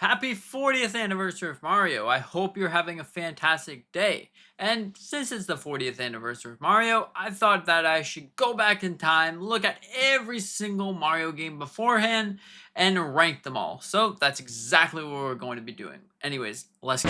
Happy 40th anniversary of Mario. I hope you're having a fantastic day. And since it's the 40th anniversary of Mario, I thought that I should go back in time, look at every single Mario game beforehand, and rank them all. So that's exactly what we're going to be doing. Anyways, let's go.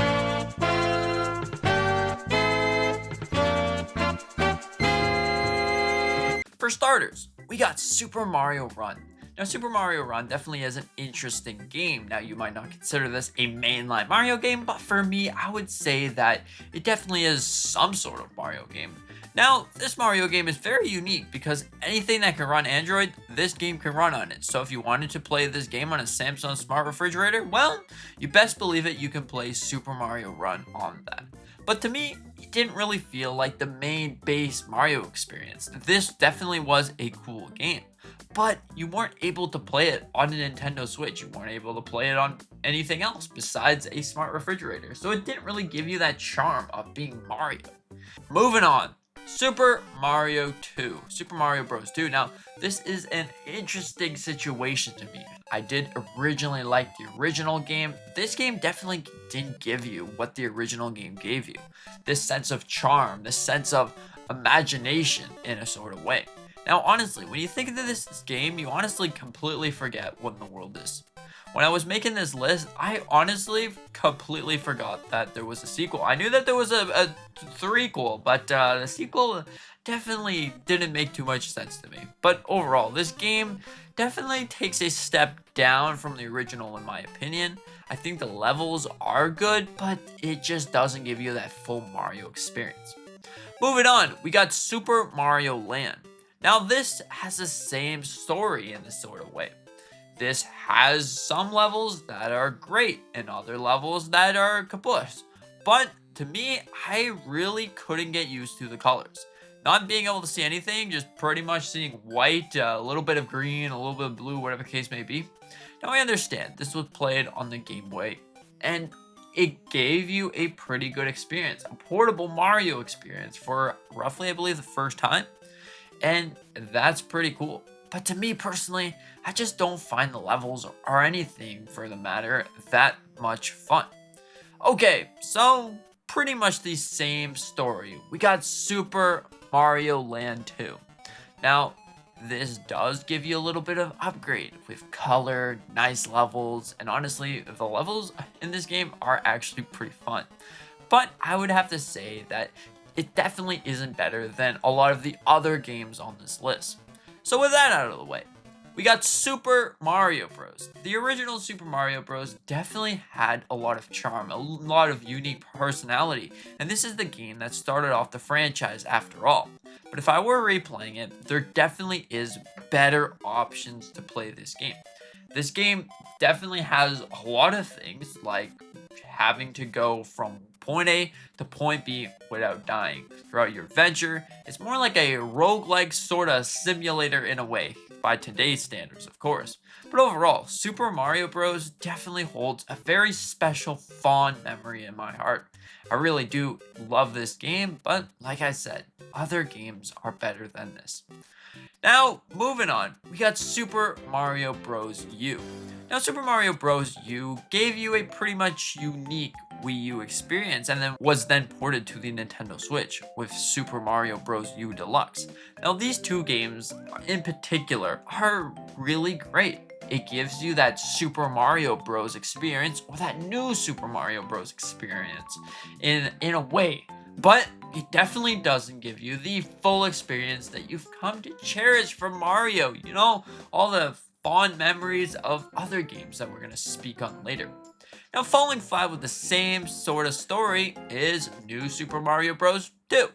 For starters, we got Super Mario Run. Now, Super Mario Run definitely is an interesting game. Now, you might not consider this a mainline Mario game, but for me, I would say that it definitely is some sort of Mario game. Now, this Mario game is very unique because anything that can run Android, this game can run on it. So if you wanted to play this game on a Samsung smart refrigerator, well, you best believe it, you can play Super Mario Run on that. But to me, it didn't really feel like the main base Mario experience. This definitely was a cool game, but you weren't able to play it on a Nintendo Switch. You weren't able to play it on anything else besides a smart refrigerator. So it didn't really give you that charm of being Mario. Moving on. Super Mario 2. Super Mario Bros. 2. Now, this is an interesting situation to me. I did originally like the original game. This game definitely didn't give you what the original game gave you. This sense of charm, this sense of imagination in a sort of way. Now, honestly, when you think of this game, you honestly completely forget what in the world is. When I was making this list, I honestly completely forgot that there was a sequel. I knew that there was a threequel, but the sequel definitely didn't make too much sense to me. But overall, this game definitely takes a step down from the original in my opinion. I think the levels are good, but it just doesn't give you that full Mario experience. Moving on, we got Super Mario Land. Now this has the same story in this sort of way. This has some levels that are great and other levels that are kaput. But to me, I really couldn't get used to the colors. Not being able to see anything, just pretty much seeing white, a little bit of green, a little bit of blue, whatever the case may be. Now I understand this was played on the Game Boy and it gave you a pretty good experience. A portable Mario experience for roughly, I believe, the first time. And that's pretty cool. But to me personally, I just don't find the levels or anything for the matter that much fun. Okay, so pretty much the same story. We got Super Mario Land 2. Now, this does give you a little bit of upgrade with color, nice levels, and honestly, the levels in this game are actually pretty fun. But I would have to say that it definitely isn't better than a lot of the other games on this list. So with that out of the way, we got Super Mario Bros. The original Super Mario Bros. Definitely had a lot of charm, a lot of unique personality, and this is the game that started off the franchise after all. But if I were replaying it, there definitely is better options to play this game. This game definitely has a lot of things like having to go from point A to point B without dying throughout your adventure. It's more like a roguelike sort of simulator in a way, by today's standards, of course. But overall, Super Mario Bros. Definitely holds a very special, fond memory in my heart. I really do love this game, but like I said, other games are better than this. Now, moving on, we got Super Mario Bros. U. Now, Super Mario Bros. U gave you a pretty much unique Wii U experience and then was then ported to the Nintendo Switch with Super Mario Bros. U Deluxe. Now, these two games in particular are really great. It gives you that Super Mario Bros. Experience or that new Super Mario Bros. Experience in a way. But it definitely doesn't give you the full experience that you've come to cherish from Mario. You know, all the fond memories of other games that we're going to speak on later. Now, falling flat with the same sort of story is New Super Mario Bros. 2.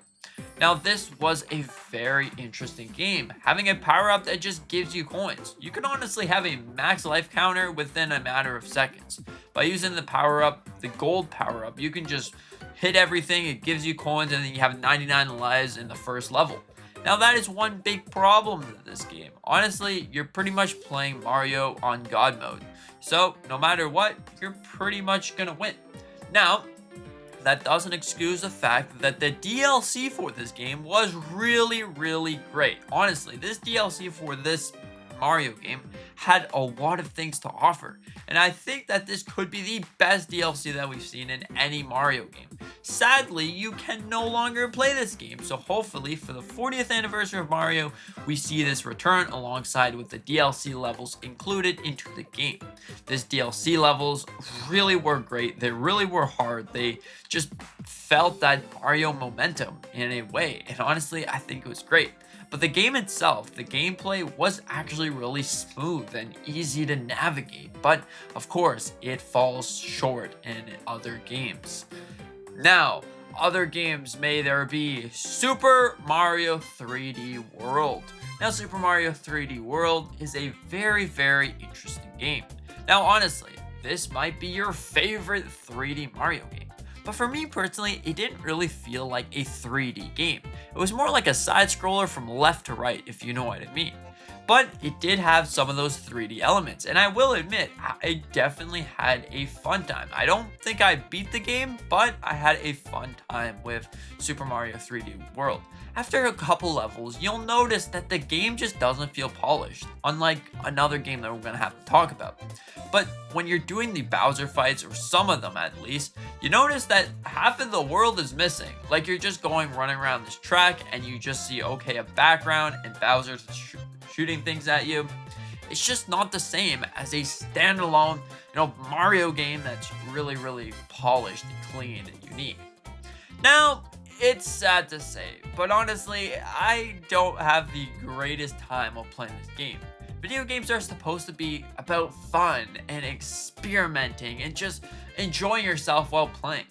Now, this was a very interesting game, having a power-up that just gives you coins. You can honestly have a max life counter within a matter of seconds. By using the power-up, the gold power-up, you can just hit everything, it gives you coins, and then you have 99 lives in the first level. Now, that is one big problem with this game. Honestly, you're pretty much playing Mario on God mode. So, no matter what, you're pretty much gonna win. Now, that doesn't excuse the fact that the DLC for this game was really, really great. Honestly, this DLC for this Mario game had a lot of things to offer, and I think that this could be the best DLC that we've seen in any Mario game. Sadly, you can no longer play this game, so hopefully for the 40th anniversary of Mario, we see this return alongside with the DLC levels included into the game. This DLC levels really were great, they really were hard, they just felt that Mario momentum in a way, and honestly, I think it was great. But the game itself, the gameplay was actually really smooth and easy to navigate, but of course, it falls short in other games. Now, other games may there be Super Mario 3D World. Now, Super Mario 3D World is a very, very interesting game. Now, honestly, this might be your favorite 3D Mario game. But for me personally, it didn't really feel like a 3D game. It was more like a side scroller from left to right, if you know what I mean. But it did have some of those 3D elements, and I will admit, I definitely had a fun time. I don't think I beat the game, but I had a fun time with Super Mario 3D World. After a couple levels, you'll notice that the game just doesn't feel polished, unlike another game that we're going to have to talk about. But when you're doing the Bowser fights, or some of them at least, you notice that half of the world is missing. Like you're just running around this track and you just see, okay, a background and Bowser's shooting things at you. It's just not the same as a standalone, Mario game that's really, really polished and clean and unique. Now, it's sad to say, but honestly, I don't have the greatest time while playing this game. Video games are supposed to be about fun and experimenting and just enjoying yourself while playing.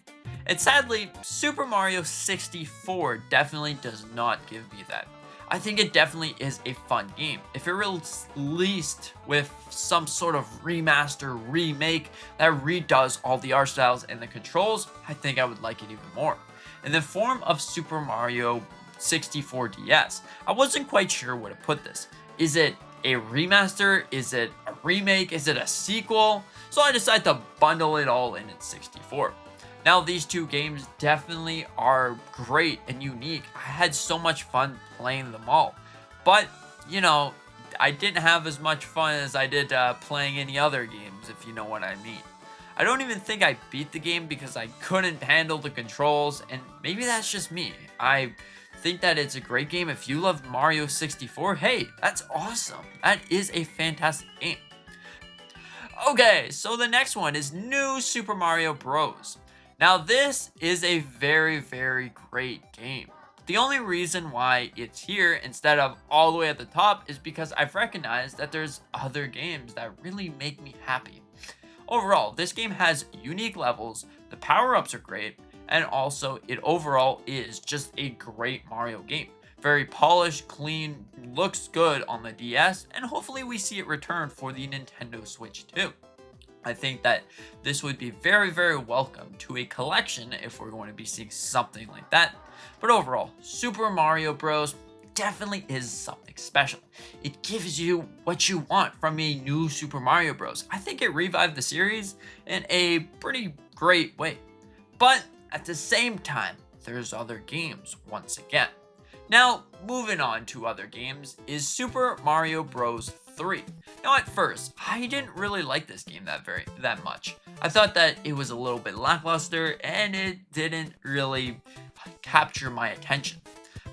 And sadly, Super Mario 64 definitely does not give me that. I think it definitely is a fun game. If it released with some sort of remaster, remake that redoes all the art styles and the controls, I think I would like it even more. In the form of Super Mario 64 DS, I wasn't quite sure where to put this. Is it a remaster? Is it a remake? Is it a sequel? So I decided to bundle it all in 64. Now, these two games definitely are great and unique. I had so much fun playing them all. But, I didn't have as much fun as I did playing any other games, if you know what I mean. I don't even think I beat the game because I couldn't handle the controls, and maybe that's just me. I think that it's a great game. If you love Mario 64, hey, that's awesome. That is a fantastic game. Okay, so the next one is New Super Mario Bros. Now, this is a very, very great game. The only reason why it's here instead of all the way at the top is because I've recognized that there's other games that really make me happy. Overall, this game has unique levels, the power-ups are great, and also it overall is just a great Mario game. Very polished, clean, looks good on the DS, and hopefully we see it return for the Nintendo Switch too. I think that this would be very, very welcome to a collection if we're going to be seeing something like that. But overall, Super Mario Bros. Definitely is something special. It gives you what you want from a new Super Mario Bros. I think it revived the series in a pretty great way. But at the same time, there's other games once again. Now, moving on to other games is Super Mario Bros. 3. Now, at first, I didn't really like this game that much. I thought that it was a little bit lackluster and it didn't really capture my attention.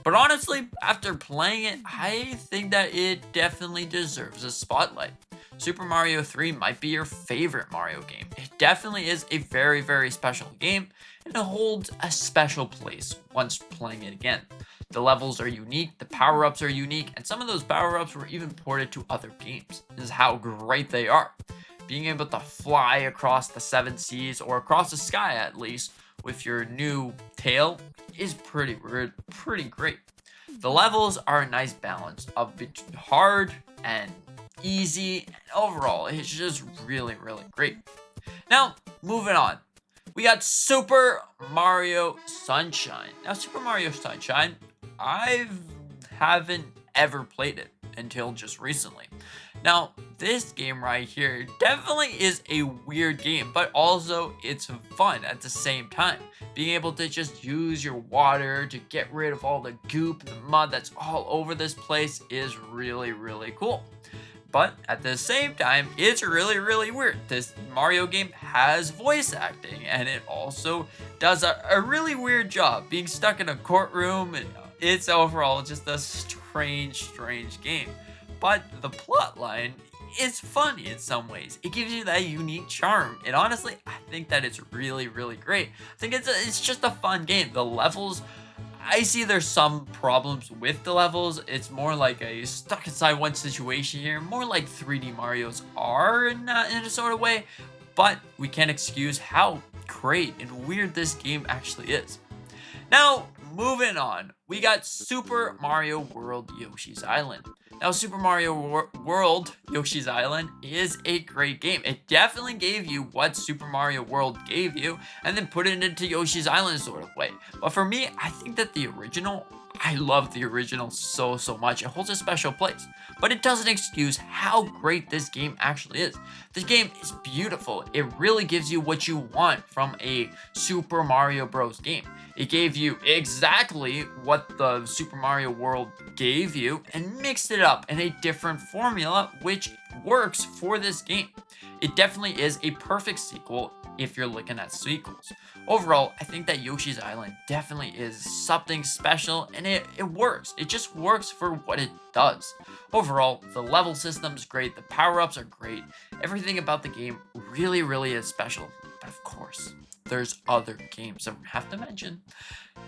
But honestly, after playing it, I think that it definitely deserves a spotlight. Super Mario 3 might be your favorite Mario game. It definitely is a very, very special game, and it holds a special place once playing it again. The levels are unique, the power-ups are unique, and some of those power-ups were even ported to other games. This is how great they are. Being able to fly across the 7 seas, or across the sky at least, with your new tail is pretty great. The levels are a nice balance of hard and easy, and overall, it's just really, really great. Now, moving on. We got Super Mario Sunshine. Now, Super Mario Sunshine, I haven't ever played it until just recently. Now, this game right here definitely is a weird game, but also it's fun at the same time. Being able to just use your water to get rid of all the goop and the mud that's all over this place is really, really cool. but at the same time, it's really weird. This Mario game has voice acting, and it also does a really weird job being stuck in a courtroom, and it's overall just a strange game. But the plot line is funny in some ways. It gives you that unique charm, and honestly, I think that it's really great. I think it's just a fun game. The levels, I see there's some problems with the levels. It's more like a stuck inside one situation here, more like 3D Marios are in a sort of way, but we can't excuse how great and weird this game actually is. Now, moving on, we got Super Mario World Yoshi's Island. Now, Super Mario World Yoshi's Island is a great game. It definitely gave you what Super Mario World gave you, and then put it into Yoshi's Island sort of way. But for me, I think that the original, I love the original so much. It holds a special place. But it doesn't excuse how great this game actually is. This game is beautiful. It really gives you what you want from a Super Mario Bros. Game. It gave you exactly what the Super Mario World gave you and mixed it up in a different formula, which works for this game. It definitely is a perfect sequel if you're looking at sequels. Overall, I think that Yoshi's Island definitely is something special, and it works. It just works for what it does. Overall, the level system's great, the power-ups are great, everything about the game really is special. But of course, there's other games that we have to mention.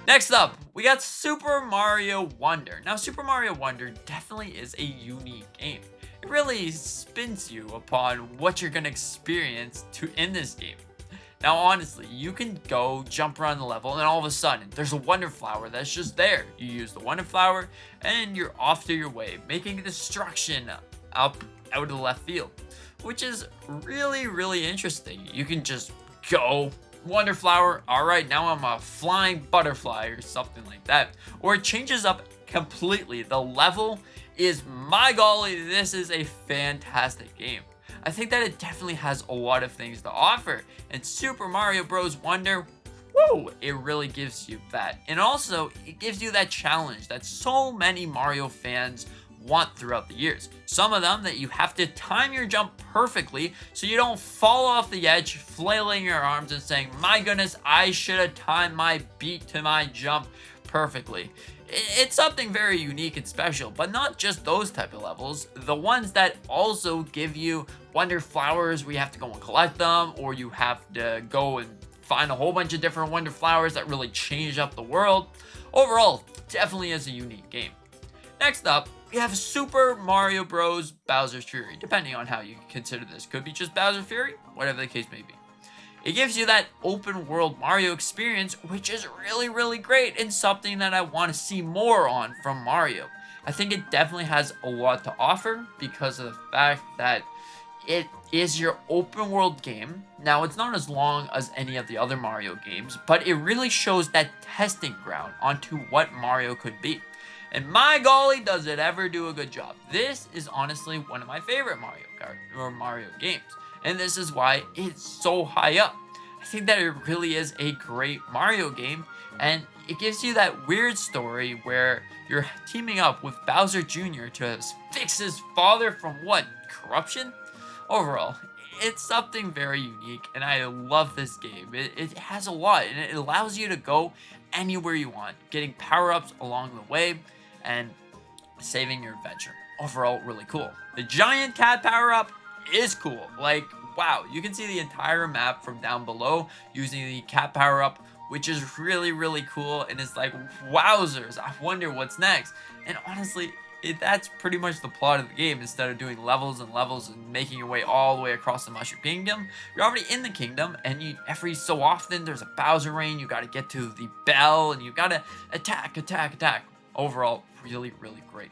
Next up, we got Super Mario Wonder. Now, Super Mario Wonder definitely is a unique game. It really spins you upon what you're gonna experience in this game. Now, honestly, you can go jump around the level, and then all of a sudden, there's a Wonder Flower that's just there. You use the Wonder Flower, and you're off to your way, making destruction out of the left field, which is really interesting. You can just go Wonder Flower, all right, now I'm a flying butterfly or something like that. Or it changes up completely. The level is, my golly, this is a fantastic game. I think that it definitely has a lot of things to offer, and Super Mario Bros. Wonder, whoa, it really gives you that. And also, it gives you that challenge that so many Mario fans want throughout the years. Some of them that you have to time your jump perfectly so you don't fall off the edge, flailing your arms and saying, my goodness, I should have timed my beat to my jump perfectly. It's something very unique and special, but not just those type of levels. The ones that also give you Wonder Flowers where you have to go and collect them, or you have to go and find a whole bunch of different Wonder Flowers that really change up the world. Overall, definitely is a unique game. Next up, we have Super Mario Bros. Bowser's Fury, depending on how you consider this. Could be just Bowser's Fury, whatever the case may be. It gives you that open world Mario experience, which is really great and something that I want to see more on from Mario. I think it definitely has a lot to offer because of the fact that it is your open world game. Now, it's not as long as any of the other Mario games, but it really shows that testing ground onto what Mario could be. And my golly, does it ever do a good job. This is honestly one of my favorite Mario games. And this is why it's so high up. I think that it really is a great Mario game, and it gives you that weird story where you're teaming up with Bowser Jr. to fix his father from what? Corruption? Overall, it's something very unique, and I love this game. It has a lot, and it allows you to go anywhere you want, getting power-ups along the way, and saving your adventure. Overall, really cool. The giant cat power-up is cool. Like, wow, you can see the entire map from down below using the cat power-up, which is really cool, and it's like, wowzers, I wonder what's next. And honestly, that's pretty much the plot of the game. Instead of doing levels and levels and making your way all the way across the Mushroom Kingdom, you're already in the kingdom, and every so often there's a Bowser rain. You got to get to the bell, and you got to attack. Overall, really great.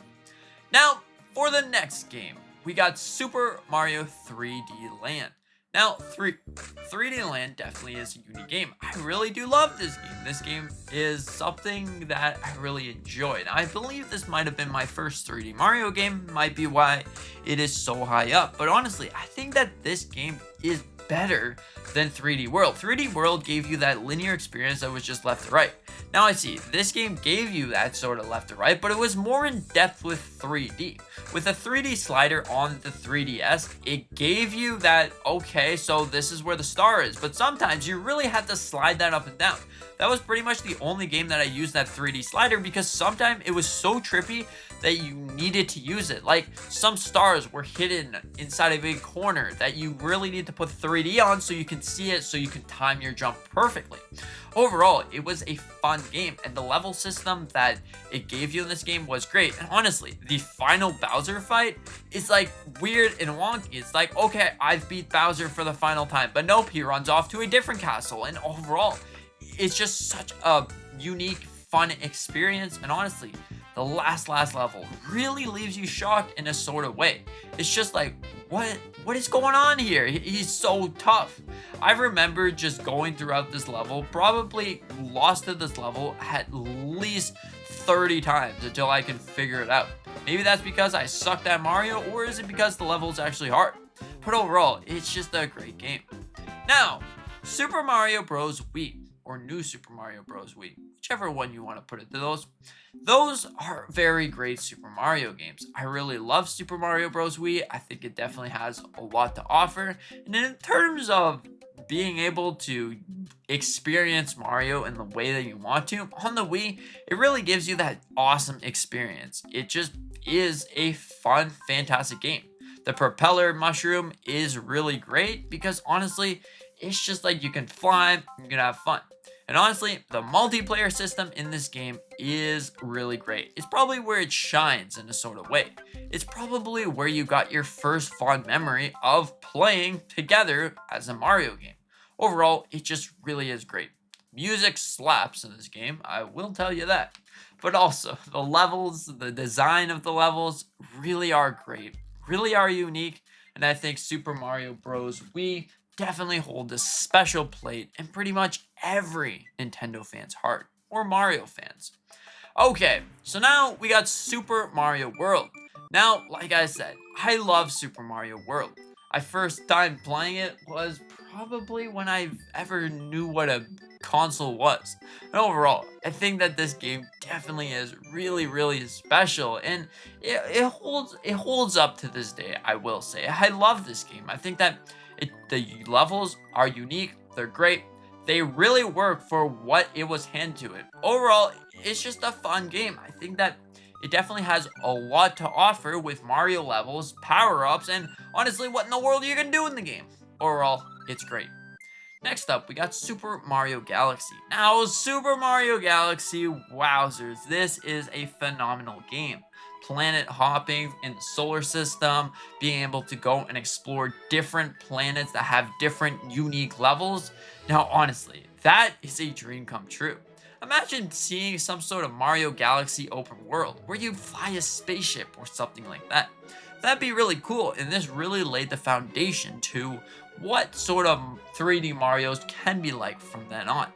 Now, for the next game, we got Super Mario 3D Land. Now, 3D Land definitely is a unique game. I really do love this game. This game is something that I really enjoyed. I believe this might have been my first 3D Mario game, might be why it is so high up. But honestly, I think that this game is better than 3D World. 3D World gave you that linear experience that was just left to right. Now I see, this game gave you that sort of left to right, but it was more in depth with 3D. With a 3D slider on the 3DS, it gave you that, okay, so this is where the star is, but sometimes you really had to slide that up and down. That was pretty much the only game that I used that 3D slider, because sometimes it was so trippy that you needed to use it. Like, some stars were hidden inside of a corner that you really need to put 3D on so you can see it, so you can time your jump perfectly. Overall, it was a fun game, and the level system that it gave you in this game was great. And honestly, the final Bowser fight is like weird and wonky. It's like, okay, I've beat Bowser for the final time, but nope, he runs off to a different castle. And overall, it's just such a unique, fun experience. And honestly, the last level really leaves you shocked in a sort of way. It's just like, what is going on here? He's so tough. I remember just going throughout this level, probably lost to this level at least 30 times until I can figure it out. Maybe that's because I sucked at Mario, or is it because the level is actually hard? But overall, it's just a great game. Now, Super Mario Bros. Wii, or New Super Mario Bros. Wii, whichever one you want to put it to those are very great Super Mario games. I really love Super Mario Bros. Wii. I think it definitely has a lot to offer. And in terms of being able to experience Mario in the way that you want to, on the Wii, it really gives you that awesome experience. It just is a fun, fantastic game. The propeller mushroom is really great because honestly, it's just like you can fly, you can have fun. And honestly, the multiplayer system in this game is really great. It's probably where it shines in a sort of way. It's probably where you got your first fond memory of playing together as a Mario game. Overall, it just really is great. Music slaps in this game, I will tell you that. But also, the levels, the design of the levels really are great, really are unique, and I think Super Mario Bros. Wii definitely hold a special place in pretty much every Nintendo fan's heart, or Mario fans. Okay, so now we got Super Mario World. Now, like I said, I love Super Mario World. My first time playing it was probably when I ever knew what a console was. And overall, I think that this game definitely is really special, and it holds up to this day, I will say. I love this game. I think that the levels are unique, they're great, they really work for what it was handed to it. Overall, it's just a fun game. I think that it definitely has a lot to offer with Mario levels, power-ups, and honestly, what in the world are you gonna do in the game? Overall, it's great. Next up, we got Super Mario Galaxy. Now, Super Mario Galaxy, wowzers, this is a phenomenal game. Planet hopping in the solar system, being able to go and explore different planets that have different unique levels. Now, honestly, that is a dream come true. Imagine seeing some sort of Mario Galaxy open world where you fly a spaceship or something like that. That'd be really cool, and this really laid the foundation to what sort of 3D Marios can be like from then on.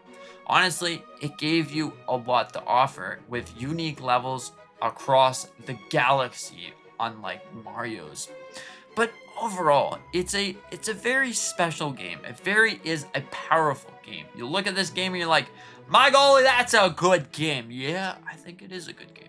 Honestly, it gave you a lot to offer with unique levels across the galaxy, unlike Mario's. But overall, it's a very special game. It is a powerful game. You look at this game and you're like, my golly, that's a good game. Yeah, I think it is a good game.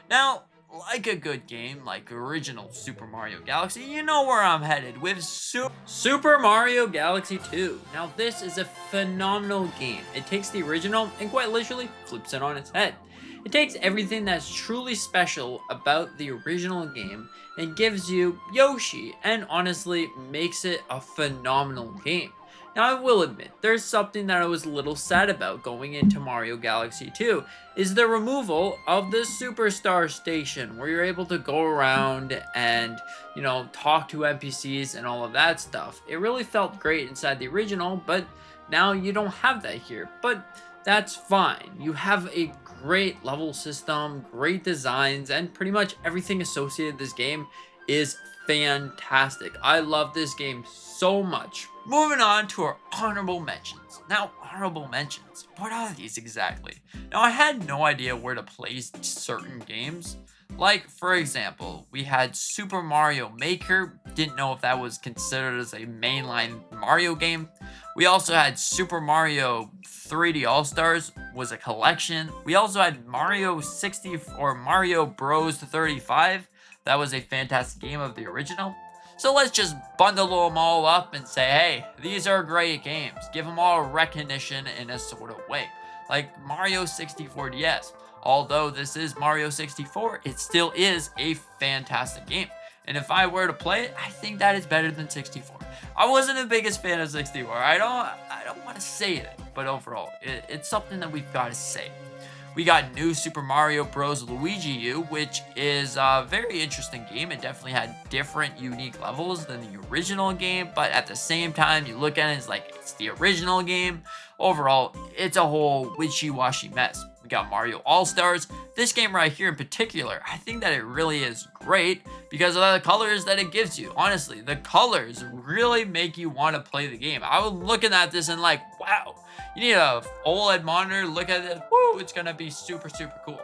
Now, like a good game, like original Super Mario Galaxy, you know where I'm headed with Super Mario Galaxy 2. Now, this is a phenomenal game. It takes the original and quite literally flips it on its head. It takes everything that's truly special about the original game and gives you Yoshi, and honestly makes it a phenomenal game. Now, I will admit, there's something that I was a little sad about going into Mario Galaxy 2, is the removal of the Superstar Station, where you're able to go around and, you know, talk to NPCs and all of that stuff. It really felt great inside the original, but now you don't have that here. But that's fine. You have a great level system, great designs, and pretty much everything associated with this game is fantastic. I love this game so much. Moving on to our honorable mentions. Now, honorable mentions, what are these exactly? Now, I had no idea where to place certain games. Like, for example, we had Super Mario Maker, didn't know if that was considered as a mainline Mario game. We also had Super Mario 3D All-Stars, was a collection. We also had Mario 60 or Mario Bros 35. That was a fantastic game of the original. So let's just bundle them all up and say, hey, these are great games. Give them all recognition in a sort of way. Like Mario 64 DS. Although this is Mario 64, it still is a fantastic game. And if I were to play it, I think that is better than 64. I wasn't the biggest fan of 64. I don't want to say it, but overall, it's something that we've got to say. We got New Super Mario Bros. Luigi U, which is a very interesting game. It definitely had different unique levels than the original game, but at the same time, you look at it, it's like it's the original game. Overall, it's a whole wishy-washy mess. We got Mario All-Stars. This game right here in particular, I think that it really is great because of the colors that it gives you. Honestly, the colors really make you want to play the game. I was looking at this and like, wow. You need a OLED monitor, look at it, woo, it's gonna be super, super cool.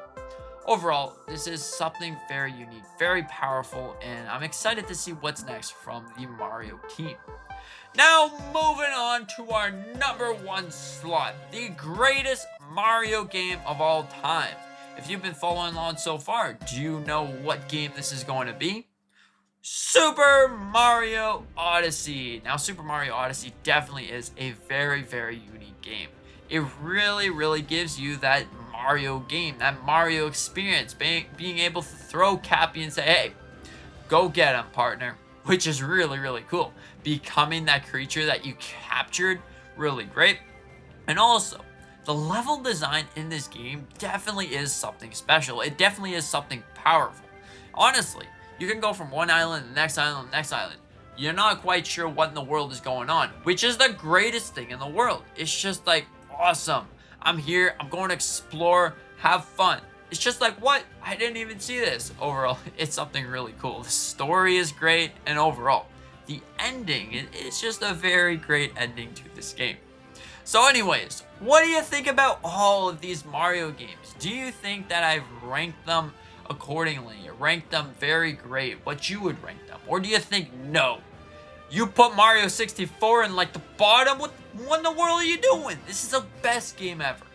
Overall, this is something very unique, very powerful, and I'm excited to see what's next from the Mario team. Now, moving on to our number one slot, the greatest Mario game of all time. If you've been following along so far, do you know what game this is going to be? Super Mario Odyssey. Now, Super Mario Odyssey definitely is a very, very unique game. It really, really gives you that Mario game, that Mario experience, being able to throw Cappy and say, hey, go get him, partner, which is really, really cool. Becoming that creature that you captured, really great. And also, the level design in this game definitely is something special. It definitely is something powerful. Honestly, you can go from one island to the next island to the next island. You're not quite sure what in the world is going on, which is the greatest thing in the world. It's just like, awesome. I'm here, I'm going to explore, have fun. It's just like, what? I didn't even see this. Overall, it's something really cool. The story is great, and overall, the ending is just a very great ending to this game. So anyways, what do you think about all of these Mario games? Do you think that I've ranked them accordingly, rank them very great, what you would rank them? Or do you think, no, you put Mario 64 in like the bottom? What in the world are you doing? This is the best game ever.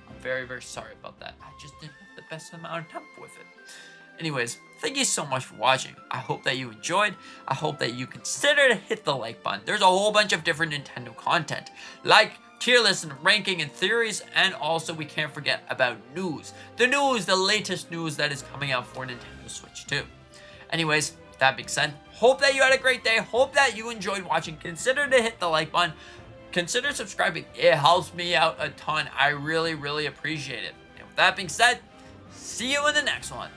I'm very, very sorry about that. I just didn't have the best amount of time with it. Anyways, thank you so much for watching. I hope that you enjoyed. I hope that you consider to hit the like button. There's a whole bunch of different Nintendo content, like tier lists and ranking and theories, and also we can't forget about news. The latest news that is coming out for Nintendo Switch 2. Anyways, that being said, hope that you had a great day. Hope that you enjoyed watching. Consider to hit the like button. Consider subscribing. It helps me out a ton. I really, really appreciate it. And with that being said, see you in the next one.